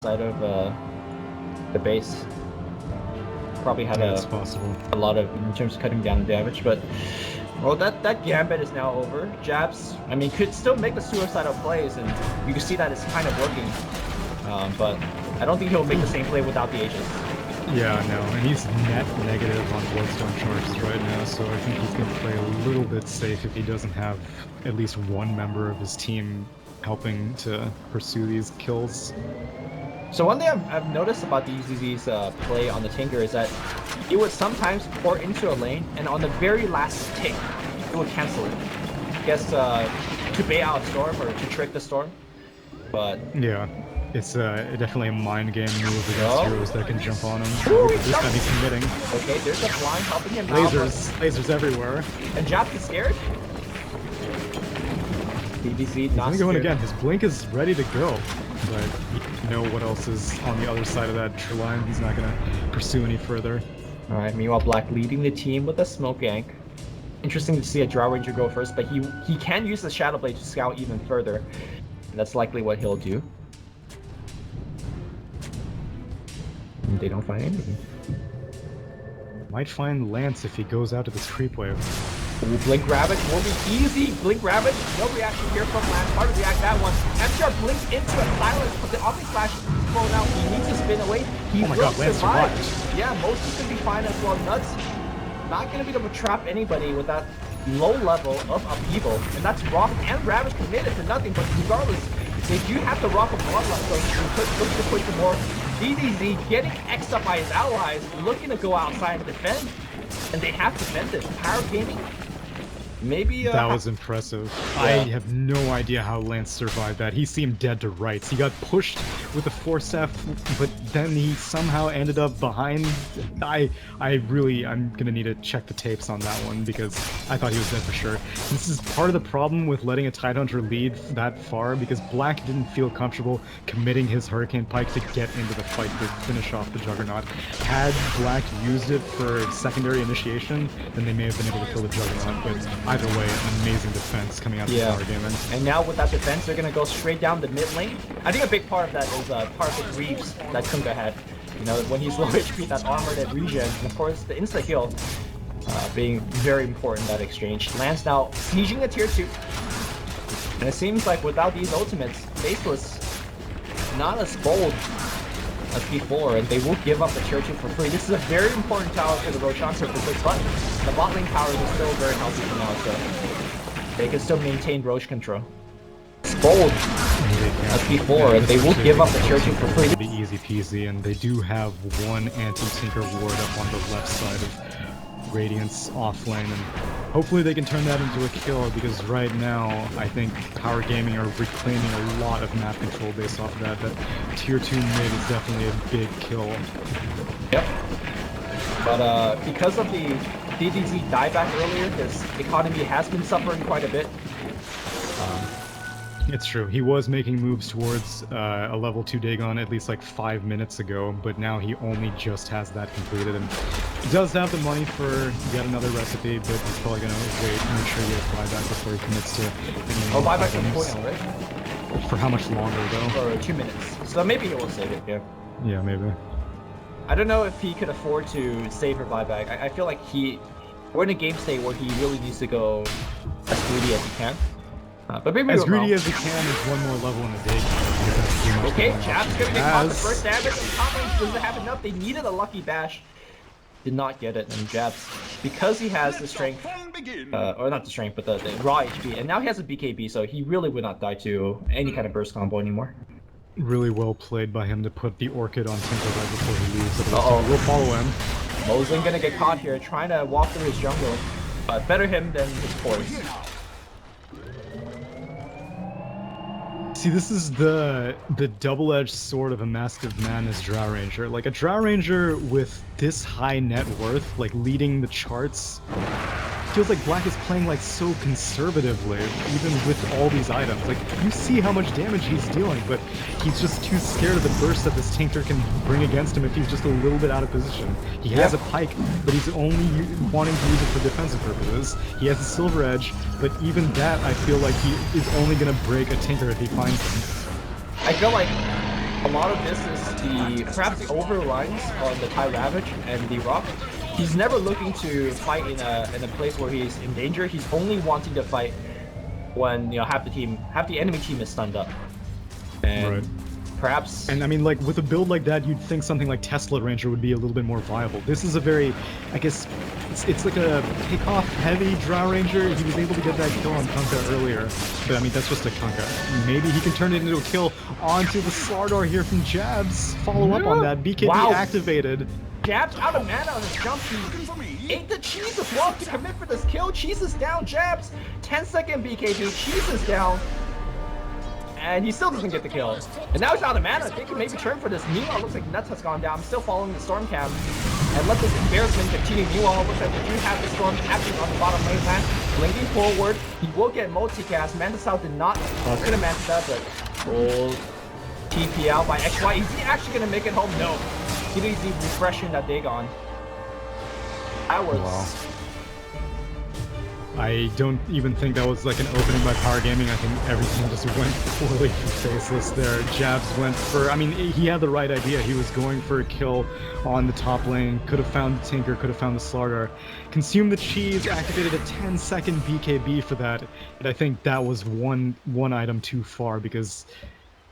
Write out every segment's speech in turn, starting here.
side of the base. Probably had a lot of in terms of cutting down the damage, but well, that gambit is now over. Jabs, I mean, could still make the suicidal plays, and you can see that it's kind of working. But I don't think he'll make the same play without the Aegis. Yeah, no, and he's net negative on Bloodstone charges right now, so I think he's going to play a little bit safe if he doesn't have at least one member of his team helping to pursue these kills. So one thing I've noticed about the EZZ's play on the Tinker is that it would sometimes port into a lane, and on the very last tick, it would cancel it. I guess to bait out Storm or to trick the Storm, but... Yeah, it's definitely a mind game move against heroes that can jump on him. Ooh, This time he's committing. Okay, there's a blind helping him Lasers everywhere. And Jap is scared. PBZ not he's going again. His blink is ready to go, but you know what else is on the other side of that tree line. He's not going to pursue any further. All right, meanwhile, Black leading the team with a smoke gank. Interesting to see a Drow Ranger go first, but he can use the Shadow Blade to scout even further. And that's likely what he'll do. And they don't find anything. Might find Lance if he goes out to this creep wave. Ooh, Blink Ravage will be easy. Blink Ravage, no reaction here from Lance. Hard to react that one. MTR blinks into a silence, but the Omni Slash is thrown out. He needs to spin away. He will survive. Yeah, Mosey's gonna be fine as well. Nuts not gonna be able to trap anybody with that low level of upheaval. And that's Rock and Ravage committed to nothing, but regardless, they do have the Rock of Bloodlust, so he looks to push the more. DDZ getting X'd up by his allies, looking to go outside and defend. And they have defended. Power Gaming, maybe... that was impressive. Yeah. I have no idea how Lance survived that. He seemed dead to rights. He got pushed with the Force F, but then he somehow ended up behind. I'm gonna need to check the tapes on that one because I thought he was dead for sure. This is part of the problem with letting a Tidehunter lead that far because Black didn't feel comfortable committing his Hurricane Pike to get into the fight to finish off the Juggernaut. Had Black used it for secondary initiation, then they may have been able to kill the Juggernaut, but either way, an amazing defense coming out of Power Gaming. And now with that defense, they're going to go straight down the mid lane. I think a big part of that is part of the Greaves that Kunga had. You know, when he's low HP, that armor, that regen, and of course the insta-heal being very important in that exchange. Lance now sieging the tier 2. And it seems like without these ultimates, Faceless not as bold as before, and they will give up the tier 2 for free. This is a very important tower for the Roshan purposes, but the bot lane towers are still very healthy for now, so they can still maintain Roche control. It's bold as before, and they will give up the tier 2 for free. Be easy peasy, and they do have one anti-tinker ward up on the left side of Radiance off lane, and hopefully they can turn that into a kill, because right now I think Power Gaming are reclaiming a lot of map control based off of that. That tier 2 mid is definitely a big kill. Yep. But because of the DDZ dieback earlier, his economy has been suffering quite a bit. It's true. He was making moves towards a level 2 Dagon at least like 5 minutes ago, but now he only just has that completed, and he does have the money for yet another recipe, but he's probably going to wait and make sure he has buyback before he commits to any buyback from point already? For how much longer though? For 2 minutes. So maybe he will save it, yeah. Yeah, maybe. I don't know if he could afford to save for buyback. I feel like we're in a game state where he really needs to go as greedy as he can. But maybe as greedy as he can is one more level in the day. Okay, Jab's gonna get caught the first damage, and top lane doesn't have enough. They needed a lucky bash. Did not get it, and Jabs, because he has the strength, or not the strength, but the raw HP, and now he has a BKB, so he really would not die to any kind of burst combo anymore. Really well played by him to put the Orchid on Tinker right before he leaves. We'll follow him. Moslin gonna get caught here, trying to walk through his jungle, but better him than his force. See, this is the double-edged sword of a Mask of Madness Drow Ranger. Like, a Drow Ranger with this high net worth, like, leading the charts, feels like Black is playing, like, so conservatively, even with all these items. Like, you see how much damage he's dealing, but he's just too scared of the burst that this Tinker can bring against him if he's just a little bit out of position. He has a Pike, but he's only wanting to use it for defensive purposes. He has a Silver Edge, but even that, I feel like he is only going to break a Tinker if he finds him. I feel like A lot of this is the perhaps the overruns on the Thai Ravage and the Rock. He's never looking to fight in a place where he's in danger. He's only wanting to fight when half the enemy team is stunned up. And Right. perhaps. And I mean, like, with a build like that, you'd think something like Tesla Ranger would be a little bit more viable. This is a very, I guess, it's like a takeoff heavy Drow Ranger. He was able to get that kill on Kunkka earlier, but I mean, that's just a Kunkka. Maybe he can turn it into a kill onto the Slardar here from Jabs. Follow up on that. BKB Wow. activated. Jabs out of mana on his jump. He ate the cheese as well to commit for this kill. Cheese is down. Jabs. 10-second BKB. Cheese is down. And he still doesn't get the kill. And now he's out of mana. They can maybe turn for this. Meanwhile, looks like Nuts has gone down. I'm still following the Storm Cam. And let this embarrassment continue. Meanwhile, looks like we do have the Storm happening on the bottom lane path. Blinking forward. He will get multicast. Mandasau did not. Could have managed that, but full TP out by XY. Is he actually going to make it home? No. He needs the refreshing that Dagon. That was... Wow. I don't even think that was like an opening by Power Gaming. I think everything just went poorly for Faceless there. Jabs went for, I mean, he had the right idea. He was going for a kill on the top lane. Could have found the Tinker, could have found the Slardar. Consumed the cheese, activated a 10-second BKB for that. And I think that was one item too far, because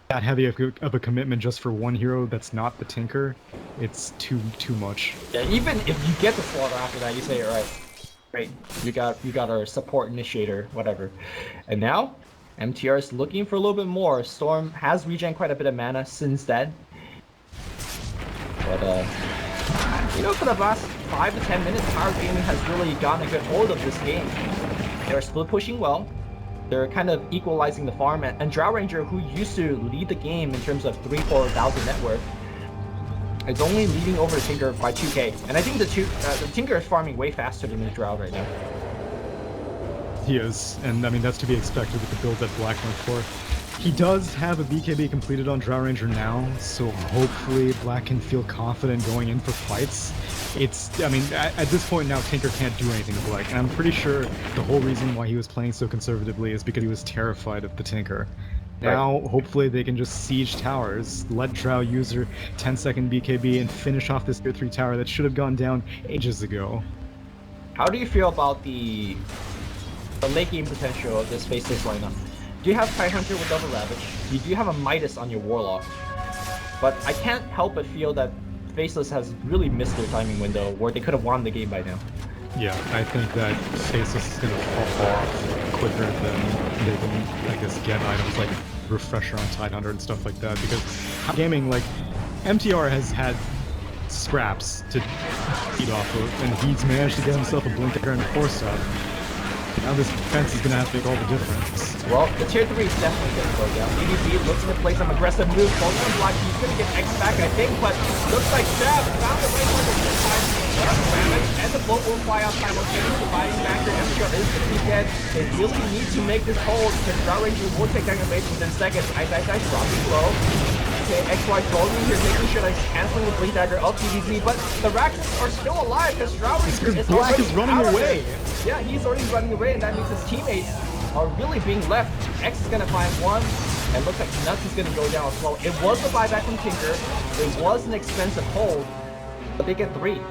that heavy of a commitment just for one hero that's not the Tinker, it's too much. Yeah, even if you get the Slaughter after that, you say it right. Great, you got our support initiator, whatever. And now, MTR is looking for a little bit more. Storm has regen quite a bit of mana since then. But for the last 5 to 10 minutes, Power Gaming has really gotten a good hold of this game. They're split pushing well. They're kind of equalizing the farm, and Drow Ranger, who used to lead the game in terms of 3,000-4,000 net worth, is only leading over the Tinker by 2k. And I think the Tinker is farming way faster than the Drow right now. He is, and I mean, that's to be expected with the build that Black went for. He does have a BKB completed on Drow Ranger now, so hopefully Black can feel confident going in for fights. I mean, at this point now, Tinker can't do anything to Black, and I'm pretty sure the whole reason why he was playing so conservatively is because he was terrified of the Tinker. Now, hopefully they can just siege towers, let Drow use her 10-second BKB and finish off this tier 3 tower that should have gone down ages ago. How do you feel about the late game potential of this Faceless lineup? Do you have Tidehunter with Double Ravage? You do have a Midas on your Warlock. But I can't help but feel that Faceless has really missed their timing window where they could have won the game by now. Yeah, I think that Faceless is going to fall off quicker than they can, I guess, get items like Refresher on Tidehunter and stuff like that, because gaming, like, MTR has had scraps to feed off of, and he's managed to get himself a Blinker and a 4-stop. Now this defense is going to have to make all the difference. Well, the tier 3 is definitely going to go down. EDP looking to play some aggressive moves. Going on block, he's going to get X back, I think, but looks like Jab found the right one this time. Damage, and the float will fly out simultaneously. The fighting factor, MTR is the weekend. They really need to make this hold, because Drow Ranger will take down your base within seconds. Ice, dropping low. Okay, XY trolling here, making sure that he's canceling the Bleed Dagger of PvZ, but the Raxus are still alive, because Drow Ranger is Black is running away. Yeah, he's already running away, and that means his teammates are really being left. X is going to find one, and looks like Nuts is going to go down as well. It was a buyback from Tinker. It was an expensive hold, but they get 3.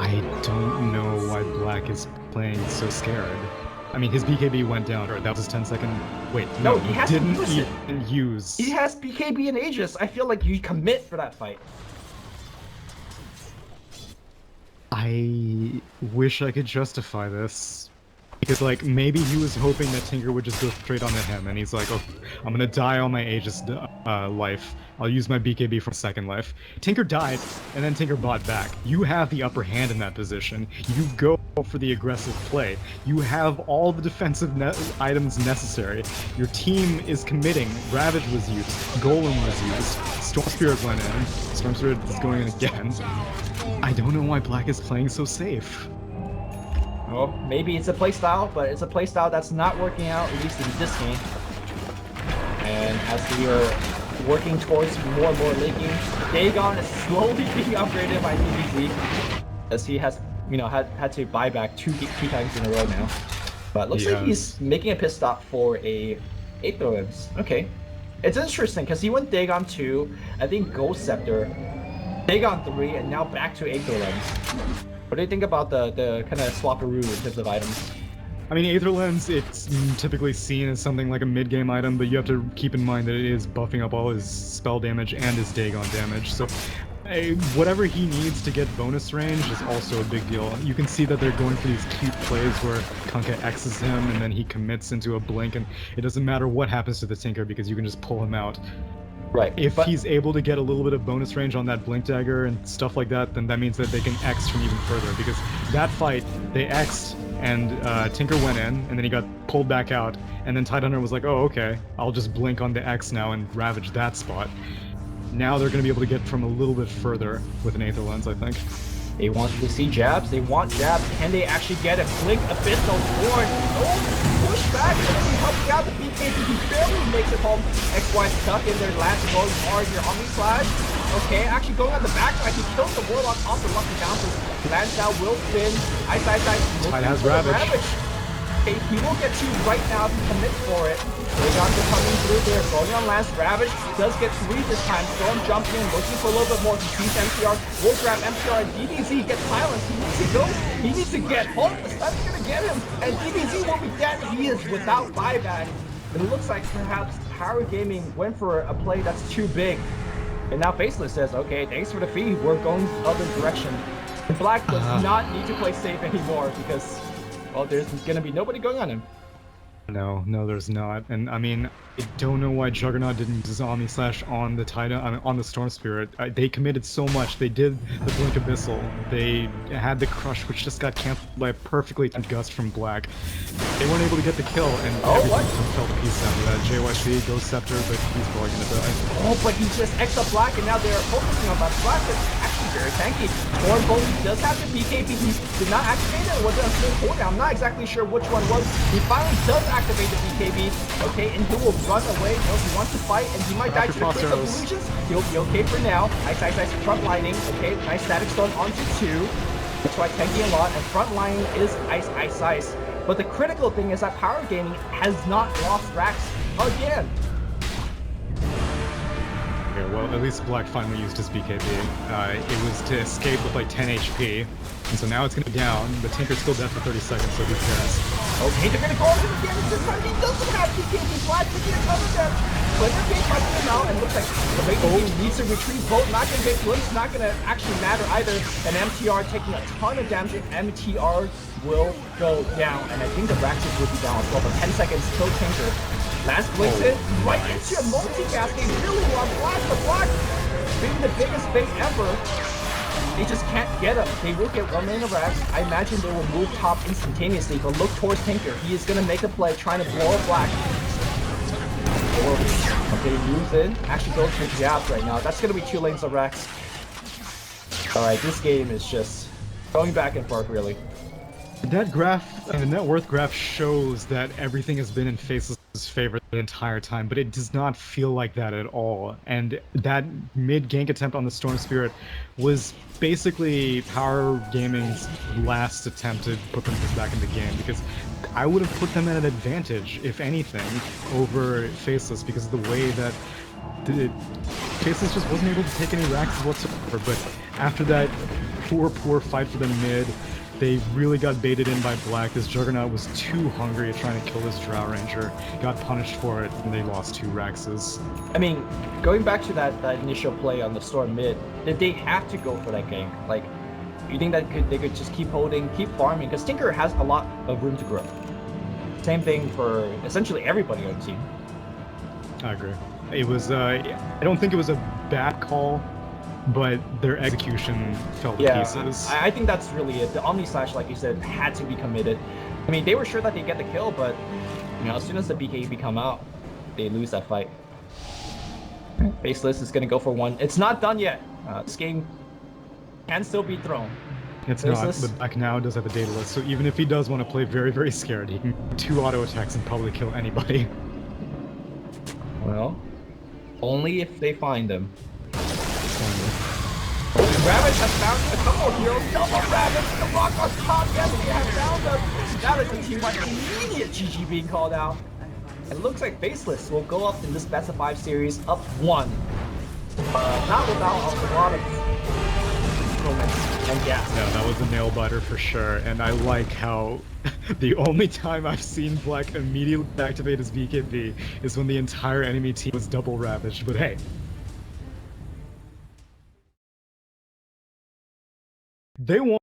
I don't know why Black is playing so scared. I mean, his BKB went down, or that was his 10-second... Wait, no, he didn't even use... He has BKB in Aegis. I feel like you commit for that fight. I wish I could justify this. Because, like, maybe he was hoping that Tinker would just go straight onto him, and he's like, oh, I'm gonna die on my Aegis life. I'll use my BKB for second life. Tinker died, and then Tinker bought back. You have the upper hand in that position. You go for the aggressive play. You have all the defensive items necessary. Your team is committing. Ravage was used. Golem was used. Storm Spirit went in. Storm Spirit is going in again. I don't know why Black is playing so safe. Well, maybe it's a playstyle, but it's a playstyle that's not working out, at least in this game. And as we are working towards more and more late games, Dagon is slowly being upgraded by PvZ, as he has, had to buy back two times in a row now. But looks like he's making a pit stop for a 8 throw-ins. Okay. It's interesting because he went Dagon 2, I think Ghost Scepter, Dagon 3, and now back to Aether Lens. What do you think about the kind of swapperoo in terms of items? I mean, Aether Lens, it's typically seen as something like a mid-game item, but you have to keep in mind that it is buffing up all his spell damage and his Dagon damage, so whatever he needs to get bonus range is also a big deal. You can see that they're going for these cute plays where Kunkka X's him and then he commits into a blink, and it doesn't matter what happens to the Tinker because you can just pull him out. Right. If he's able to get a little bit of bonus range on that Blink Dagger and stuff like that, then that means that they can X from even further, because that fight, they X'd, and Tinker went in, and then he got pulled back out, and then Tidehunter was like, oh, okay, I'll just blink on the X now and ravage that spot. Now they're going to be able to get from a little bit further with an Aether Lens, I think. They want to see jabs. They want jabs. Can they actually get it? Blink Abyssal Sword. Oh, push back. He helps out the BKB. He barely makes it home. XY stuck in there. Last going hard here. Omni Slash. Okay, actually going on the backside. He kills the Warlock off the lucky bounces. Lands now, will spin. Ice. Tide has Ravage. Okay, he will get two right now if he commits for it. Dagon coming through there, going on last Ravage. Does get 3 this time. Storm jumping in, looking for a little bit more. He sees MTR, will grab MTR, and DBZ gets silenced. He needs to go. He needs to get home. The stun's gonna get him, and DBZ will be dead. He is without buyback. And it looks like perhaps Power Gaming went for a play that's too big. And now Faceless says, okay, thanks for the fee. We're going the other direction. And Black does not need to play safe anymore because, well, there's gonna be nobody going on him. No, there's not. And I mean, I don't know why Juggernaut didn't use his Omni Slash on the Titan, on the Storm Spirit. They committed so much. They did the Blink Abyssal. They had the Crush, which just got canceled by a perfectly timed Gust from Black. They weren't able to get the kill, and everything fell to pieces after that. JYC, Ghost Scepter, but he's probably gonna die. Oh, but he just X up Black, and now they're focusing on that. Black is actually very tanky. Thorn Bolt does have the BKB. He did not activate it. Was it a full cooldown? I'm not exactly sure which one was. He finally does activate the BKB. Okay, and he will run away. No, he wants to fight, and he might die to the Crystal Illusions. He'll be okay for now. Ice, front lining. Okay, nice static stone onto 2. That's why tanky a lot, and front lining is ice. But the critical thing is that Power Gaming has not lost racks again. Okay, well, at least Black finally used his BKB. It was to escape with like 10 HP, and so now it's gonna be down, but Tinker's still dead for 30 seconds, so who cares? Okay, they're gonna go into the damage this time. He doesn't have BKB. Black taking a cover there. Splinter Gate punches him out, and looks like the late game needs to retreat. Bolt not gonna get glimpsed, not gonna actually matter either. And MTR taking a ton of damage, and MTR will go down. And I think the Raxus will be down as well, but 10 seconds till Tinker. Last blinks it right into a multi-cast. They really want Black. The Black being the biggest bait ever. They just can't get him. They will get 1 minute of Rax. I imagine they will move top instantaneously, but look towards Tinker. He is going to make a play, trying to blow up Black. Okay, moves in. Actually goes for jabs right now. That's going to be 2 lanes of Rax. Alright, this game is just going back and forth, really. That graph, the net worth graph shows that everything has been in Faceless' favor the entire time, but it does not feel like that at all. And that mid-gank attempt on the Storm Spirit was basically Power Gaming's last attempt to put them back in the game, because I would have put them at an advantage, if anything, over Faceless, because of the way that Faceless just wasn't able to take any racks whatsoever. But after that poor fight for the mid, they really got baited in by Black. This Juggernaut was too hungry at trying to kill this Drow Ranger, got punished for it, and they lost 2 Raxes. I mean, going back to that initial play on the Storm mid, did they have to go for that gank? Like, you think that they could just keep holding, keep farming? Because Tinker has a lot of room to grow. Same thing for essentially everybody on the team. I agree. It was, I don't think it was a bad call, but their execution fell to pieces. I think that's really it. The Omni Slash, like you said, had to be committed. I mean, they were sure that they'd get the kill, but you know, as soon as the BKB come out, they lose that fight. Faceless is gonna go for 1. It's not done yet. This game can still be thrown. It's Faceless. Not, but Black now does have a data list, so even if he does want to play very, very scared, he can 2 auto attacks and probably kill anybody. Well, only if they find him. Ravage has found a couple of heroes. Double Ravage, the rock on top. Yes, we have found them. That is a team like immediate GG being called out. It looks like Faceless will go up in this best of 5 series up 1. Not without a lot of moments and gas. No, that was a nail biter for sure, and I like how the only time I've seen Black immediately activate his BKB is when the entire enemy team was double ravaged, but hey. They won.